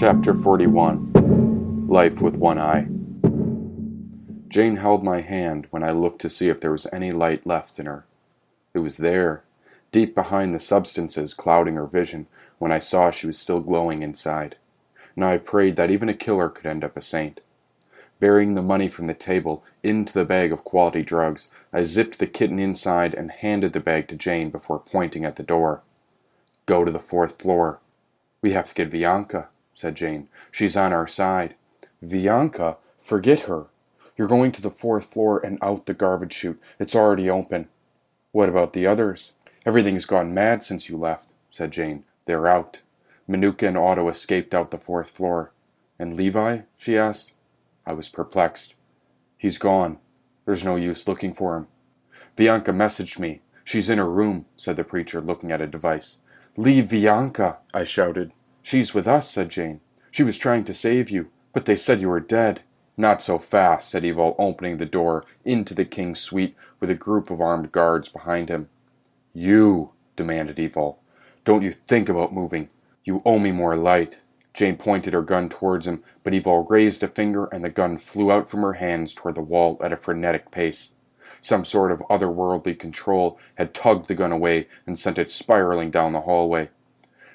Chapter 41. Life with One Eye. Jane held my hand when I looked to see if there was any light left in her. It was there, deep behind the substances clouding her vision, when I saw she was still glowing inside. Now I prayed that even a killer could end up a saint. Burying the money from the table into the bag of quality drugs, I zipped the kitten inside and handed the bag to Jane before pointing at the door. "Go to the 4th floor. "We have to get Bianca," said Jane. "She's on our side." "Bianca? Forget her. You're going to the 4th floor and out the garbage chute. It's already open." "What about the others?" "Everything's gone mad since you left," said Jane. "They're out. Manuka and Otto escaped out the 4th floor." "And Levi?" she asked. I was perplexed. "He's gone. There's no use looking for him." "Bianca messaged me. She's in her room," said the preacher, looking at a device. "Leave Bianca," I shouted. "She's with us," said Jane. "She was trying to save you, but they said you were dead." "Not so fast," said Evil, opening the door into the king's suite with a group of armed guards behind him. "You," demanded Evil. "Don't you think about moving. You owe me more light." Jane pointed her gun towards him, but Evil raised a finger and the gun flew out from her hands toward the wall at a frenetic pace. Some sort of otherworldly control had tugged the gun away and sent it spiraling down the hallway.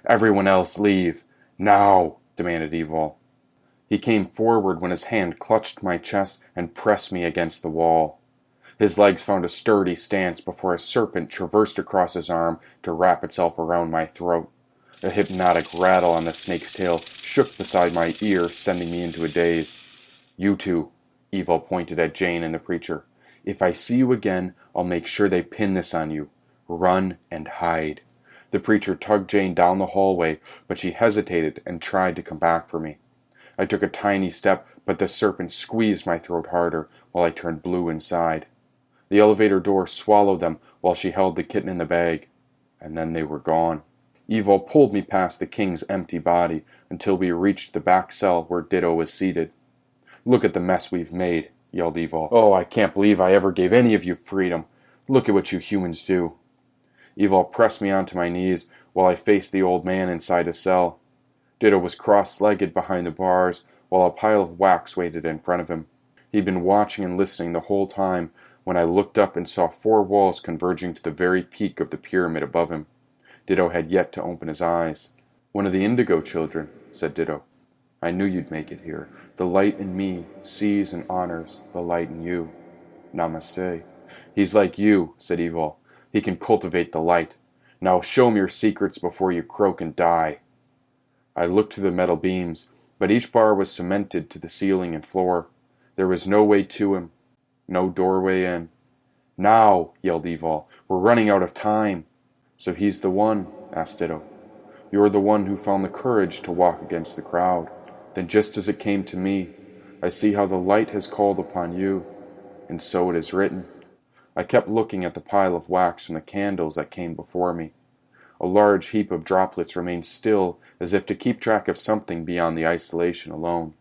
"Everyone else leave. Now," demanded Evil. He came forward when his hand clutched my chest and pressed me against the wall. His legs found a sturdy stance before a serpent traversed across his arm to wrap itself around my throat. A hypnotic rattle on the snake's tail shook beside my ear, sending me into a daze. "You two," Evil pointed at Jane and the preacher. "If I see you again, I'll make sure they pin this on you. Run and hide." The preacher tugged Jane down the hallway, but she hesitated and tried to come back for me. I took a tiny step, but the serpent squeezed my throat harder while I turned blue inside. The elevator door swallowed them while she held the kitten in the bag, and then they were gone. Evil pulled me past the king's empty body until we reached the back cell where Ditto was seated. "Look at the mess we've made," yelled Evil. "Oh, I can't believe I ever gave any of you freedom. Look at what you humans do." Evil pressed me onto my knees while I faced the old man inside a cell. Ditto was cross-legged behind the bars while a pile of wax waited in front of him. He'd been watching and listening the whole time when I looked up and saw 4 walls converging to the very peak of the pyramid above him. Ditto had yet to open his eyes. "One of the Indigo children," said Ditto. "I knew you'd make it here. The light in me sees and honors the light in you. Namaste." "He's like you," said Evil. "He can cultivate the light. Now show me your secrets before you croak and die." I looked through the metal beams, but each bar was cemented to the ceiling and floor. There was no way to him, no doorway in. "Now," yelled Evil. "We're running out of time." "So he's the one?" asked Ditto. "You're the one who found the courage to walk against the crowd. Then just as it came to me, I see how the light has called upon you, and so it is written." I kept looking at the pile of wax from the candles that came before me. A large heap of droplets remained still, as if to keep track of something beyond the isolation alone.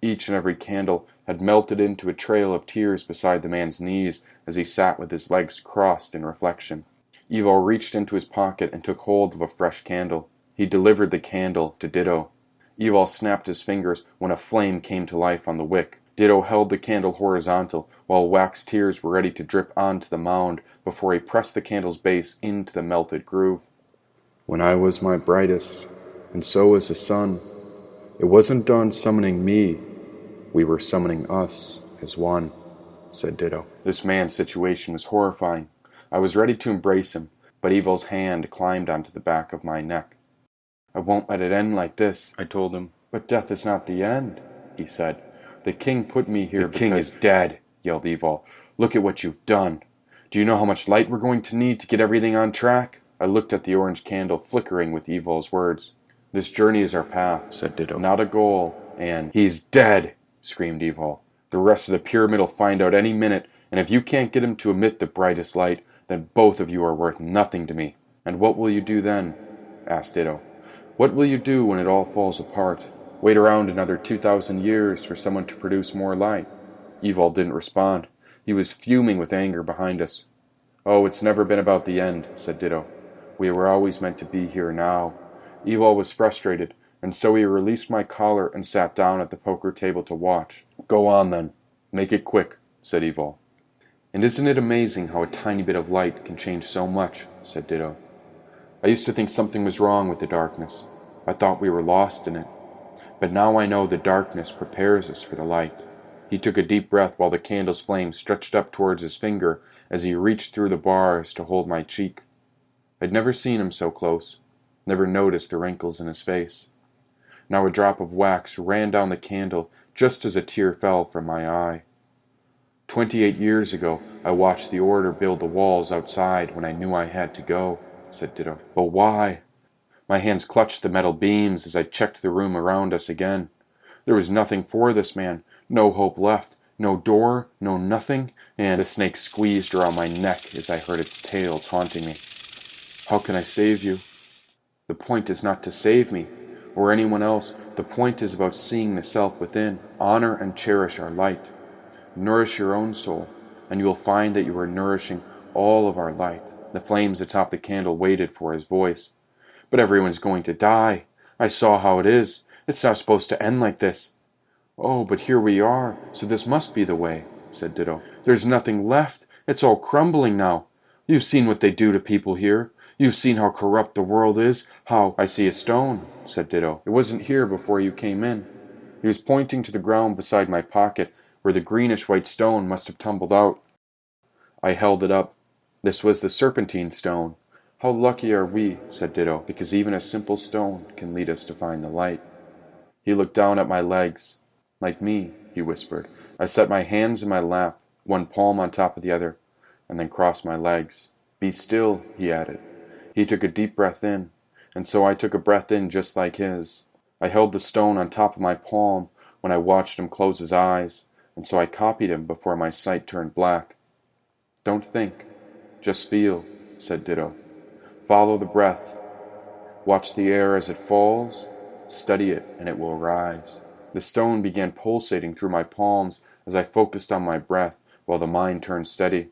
Each and every candle had melted into a trail of tears beside the man's knees as he sat with his legs crossed in reflection. Evil reached into his pocket and took hold of a fresh candle. He delivered the candle to Ditto. Evil snapped his fingers when a flame came to life on the wick. Ditto held the candle horizontal while wax tears were ready to drip onto the mound before he pressed the candle's base into the melted groove. "When I was my brightest, and so was the sun, it wasn't done summoning me. We were summoning us as one," said Ditto. This man's situation was horrifying. I was ready to embrace him, but Evil's hand climbed onto the back of my neck. "I won't let it end like this," I told him. "But death is not the end," he said. "The king put me here because—" "The king is dead," yelled Evil. "Look at what you've done. Do you know how much light we're going to need to get everything on track?" I looked at the orange candle flickering with Evil's words. "This journey is our path," said Ditto, "not a goal, and—" "He's dead!" screamed Evil. "The rest of the pyramid will find out any minute, and if you can't get him to emit the brightest light, then both of you are worth nothing to me." "And what will you do then?" asked Ditto. "What will you do when it all falls apart? Wait around another 2,000 years for someone to produce more light?" Evil didn't respond. He was fuming with anger behind us. "Oh, it's never been about the end," said Ditto. "We were always meant to be here now." Evil was frustrated. and so he released my collar and sat down at the poker table to watch. "Go on, then. Make it quick," said Evil. "And isn't it amazing how a tiny bit of light can change so much?" said Ditto. "I used to think something was wrong with the darkness. I thought we were lost in it. But now I know the darkness prepares us for the light." He took a deep breath while the candle's flame stretched up towards his finger as he reached through the bars to hold my cheek. I'd never seen him so close, never noticed the wrinkles in his face. Now a drop of wax ran down the candle just as a tear fell from my eye. 28 years ago, I watched the Order build the walls outside when I knew I had to go, said Ditto. But why? My hands clutched the metal beams as I checked the room around us again. There was nothing for this man, no hope left, no door, no nothing, and the snake squeezed around my neck as I heard its tail taunting me. "How can I save you?" "The point is not to save me, or anyone else. The point is about seeing the self within. Honor and cherish our light. Nourish your own soul, and you will find that you are nourishing all of our light." The flames atop the candle waited for his voice. "But everyone's going to die. I saw how it is. It's not supposed to end like this." "Oh, but here we are, so this must be the way," said Ditto. "There's nothing left. It's all crumbling now. You've seen what they do to people here. You've seen how corrupt the world is, how—" "I see a stone," said Ditto. "It wasn't here before you came in." He was pointing to the ground beside my pocket, where the greenish-white stone must have tumbled out. I held it up. This was the serpentine stone. "How lucky are we," said Ditto, "because even a simple stone can lead us to find the light." He looked down at my legs. "Like me," he whispered. I set my hands in my lap, one palm on top of the other, and then crossed my legs. "Be still," he added. He took a deep breath in, and so I took a breath in just like his. I held the stone on top of my palm when I watched him close his eyes, and so I copied him before my sight turned black. "Don't think, just feel," said Ditto. "Follow the breath. Watch the air as it falls. Study it, and it will rise." The stone began pulsating through my palms as I focused on my breath, while the mind turned steady.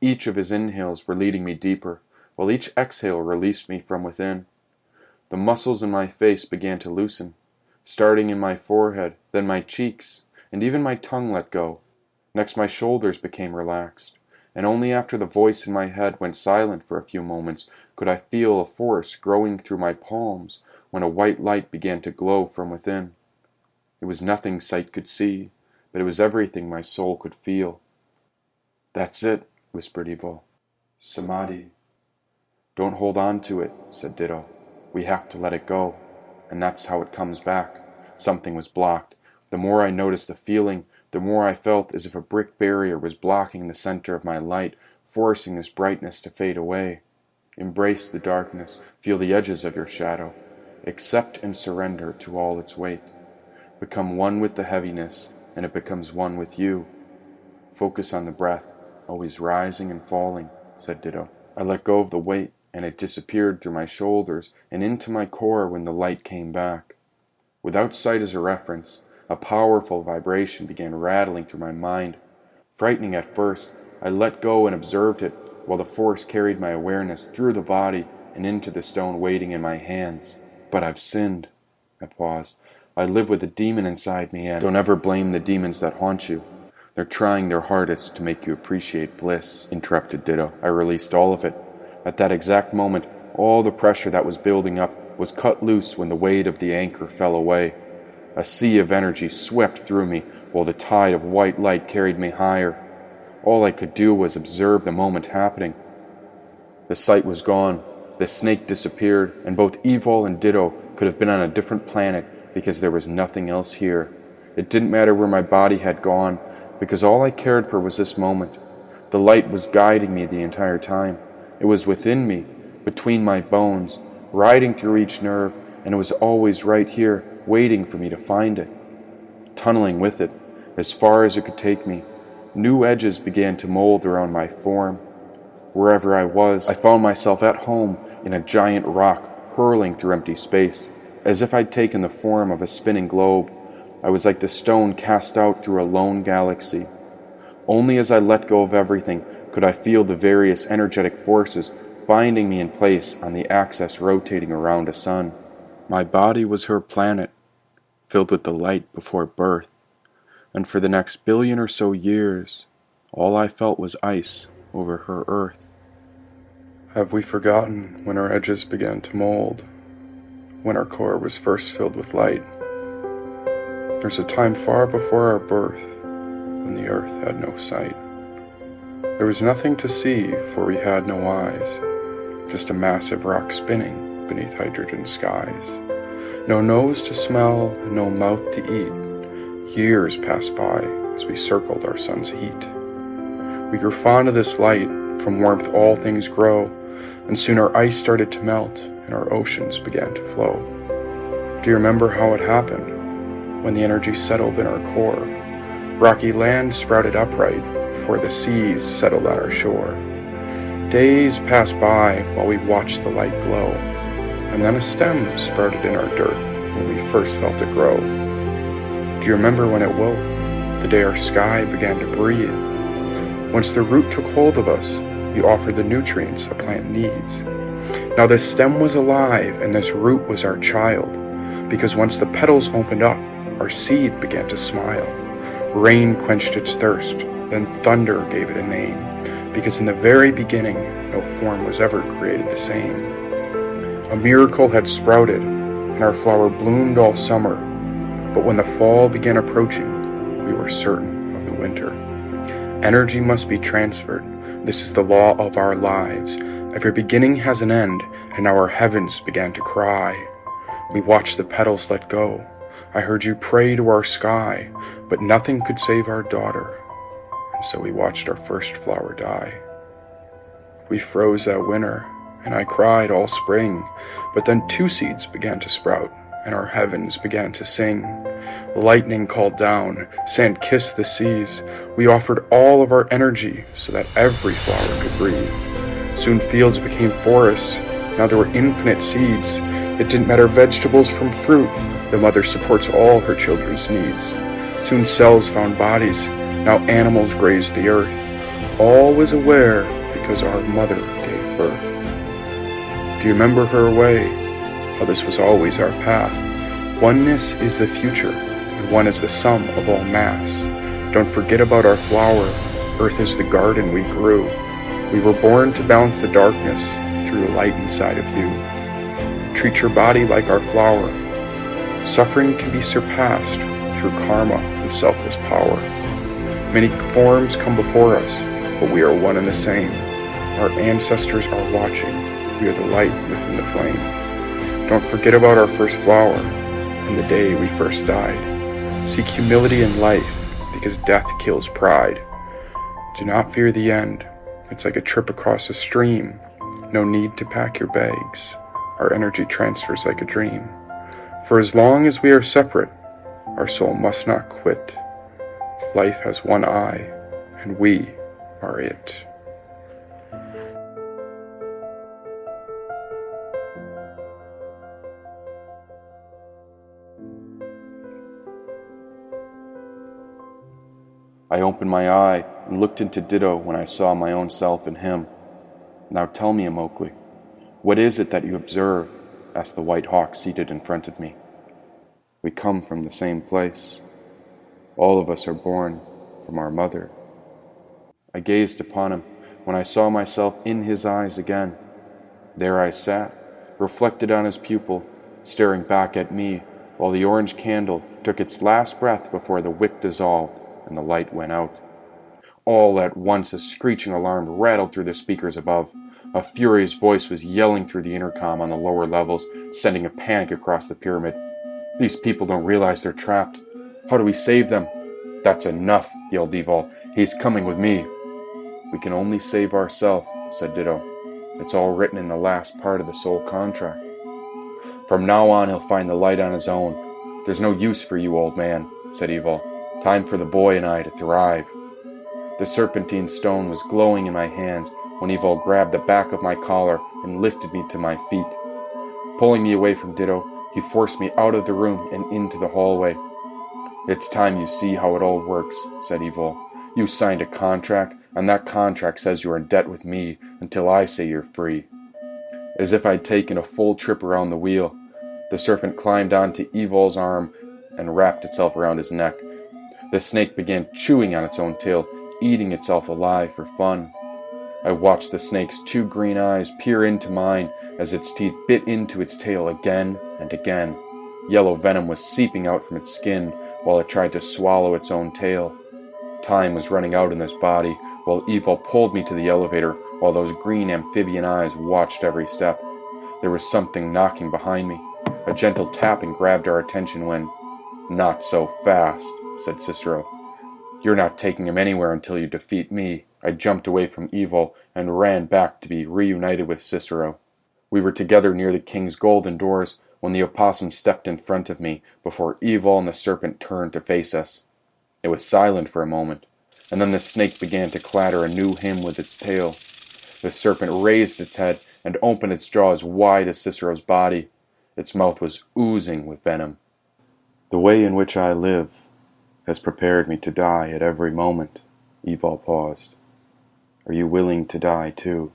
Each of his inhales were leading me deeper, while each exhale released me from within. The muscles in my face began to loosen, starting in my forehead, then my cheeks, and even my tongue let go. Next my shoulders became relaxed, and only after the voice in my head went silent for a few moments could I feel a force growing through my palms when a white light began to glow from within. It was nothing sight could see, but it was everything my soul could feel. "That's it," whispered Evil. "Samadhi." "Don't hold on to it," said Ditto. "We have to let it go, and that's how it comes back." Something was blocked. The more I noticed the feeling, the more I felt as if a brick barrier was blocking the center of my light, forcing this brightness to fade away. Embrace the darkness. Feel the edges of your shadow. Accept and surrender to all its weight. Become one with the heaviness, and it becomes one with you. Focus on the breath, always rising and falling, said Ditto. I let go of the weight, and it disappeared through my shoulders and into my core when the light came back. Without sight as a reference, a powerful vibration began rattling through my mind. Frightening at first, I let go and observed it, while the force carried my awareness through the body and into the stone waiting in my hands. But I've sinned. I paused. I live with a demon inside me, and don't ever blame the demons that haunt you. They're trying their hardest to make you appreciate bliss, interrupted Ditto. I released all of it. At that exact moment, all the pressure that was building up was cut loose when the weight of the anchor fell away. A sea of energy swept through me, while the tide of white light carried me higher. All I could do was observe the moment happening. The sight was gone, the snake disappeared, and both Evil and Ditto could have been on a different planet because there was nothing else here. It didn't matter where my body had gone, because all I cared for was this moment. The light was guiding me the entire time. It was within me, between my bones, riding through each nerve, and it was always right here, waiting for me to find it. Tunneling with it, as far as it could take me, new edges began to mold around my form. Wherever I was, I found myself at home in a giant rock hurling through empty space. As if I'd taken the form of a spinning globe, I was like the stone cast out through a lone galaxy. Only as I let go of everything could I feel the various energetic forces binding me in place on the axis rotating around a sun. My body was her planet, filled with the light before birth, and for the next billion or so years, all I felt was ice over her earth. Have we forgotten when our edges began to mold, when our core was first filled with light? There's a time far before our birth, when the earth had no sight. There was nothing to see, for we had no eyes, just a massive rock spinning beneath hydrogen skies. No nose to smell, and no mouth to eat. Years passed by as we circled our sun's heat. We grew fond of this light, from warmth all things grow, and soon our ice started to melt, and our oceans began to flow. Do you remember how it happened? When the energy settled in our core, rocky land sprouted upright, before the seas settled on our shore. Days passed by while we watched the light glow, and then a stem sprouted in our dirt when we first felt it grow. Do you remember when it woke, the day our sky began to breathe? Once the root took hold of us, we offered the nutrients a plant needs. Now this stem was alive, and this root was our child, because once the petals opened up, our seed began to smile. Rain quenched its thirst, then thunder gave it a name, because in the very beginning, no form was ever created the same. A miracle had sprouted, and our flower bloomed all summer, but when the fall began approaching, we were certain of the winter. Energy must be transferred. This is the law of our lives. Every beginning has an end, and now our heavens began to cry. We watched the petals let go. I heard you pray to our sky, but nothing could save our daughter, and so we watched our first flower die. We froze that winter, and I cried all spring, but then two seeds began to sprout, and our heavens began to sing. Lightning called down, sand kissed the seas. We offered all of our energy so that every flower could breathe. Soon fields became forests, now there were infinite seeds. It didn't matter vegetables from fruit, the mother supports all her children's needs. Soon cells found bodies, now animals grazed the earth. All was aware because our mother gave birth. Do you remember her way? How this was always our path. Oneness is the future, and one is the sum of all mass. Don't forget about our flower. Earth is the garden we grew. We were born to balance the darkness through the light inside of you. Treat your body like our flower. Suffering can be surpassed through karma and selfless power. Many forms come before us, but we are one and the same. Our ancestors are watching. We are the light within the flame. Don't forget about our first flower and the day we first died. Seek humility in life, because death kills pride. Do not fear the end. It's like a trip across a stream. No need to pack your bags. Our energy transfers like a dream. For as long as we are separate, our soul must not quit. Life has one eye, and we are it. I opened my eye and looked into Ditto when I saw my own self in him. Now tell me, Amokli, what is it that you observe? Asked the white hawk seated in front of me. We come from the same place. All of us are born from our mother. I gazed upon him when I saw myself in his eyes again. There I sat, reflected on his pupil, staring back at me while the orange candle took its last breath before the wick dissolved and the light went out. All at once a screeching alarm rattled through the speakers above. A furious voice was yelling through the intercom on the lower levels, sending a panic across the pyramid. These people don't realize they're trapped. How do we save them? That's enough, yelled Evil. He's coming with me. We can only save ourselves, said Ditto. It's all written in the last part of the soul contract. From now on, he'll find the light on his own. There's no use for you, old man, said Evil. Time for the boy and I to thrive. The serpentine stone was glowing in my hands when Evil grabbed the back of my collar and lifted me to my feet. Pulling me away from Ditto, he forced me out of the room and into the hallway. It's time you see how it all works, said Evil. You signed a contract, and that contract says you're in debt with me until I say you're free. As if I'd taken a full trip around the wheel. The serpent climbed onto Evol's arm and wrapped itself around his neck. The snake began chewing on its own tail, eating itself alive for fun. I watched the snake's 2 green eyes peer into mine as its teeth bit into its tail again and again. Yellow venom was seeping out from its skin while it tried to swallow its own tail. Time was running out in this body while Evil pulled me to the elevator while those green amphibian eyes watched every step. There was something knocking behind me. A gentle tapping grabbed our attention when, "Not so fast," said Cicero. "You're not taking him anywhere until you defeat me." I jumped away from Evil and ran back to be reunited with Cicero. We were together near the king's golden doors when the opossum stepped in front of me before Evil and the serpent turned to face us. It was silent for a moment, and then the snake began to clatter a new hymn with its tail. The serpent raised its head and opened its jaw as wide as Cicero's body. Its mouth was oozing with venom. "The way in which I live has prepared me to die at every moment." Evil paused. "Are you willing to die too?"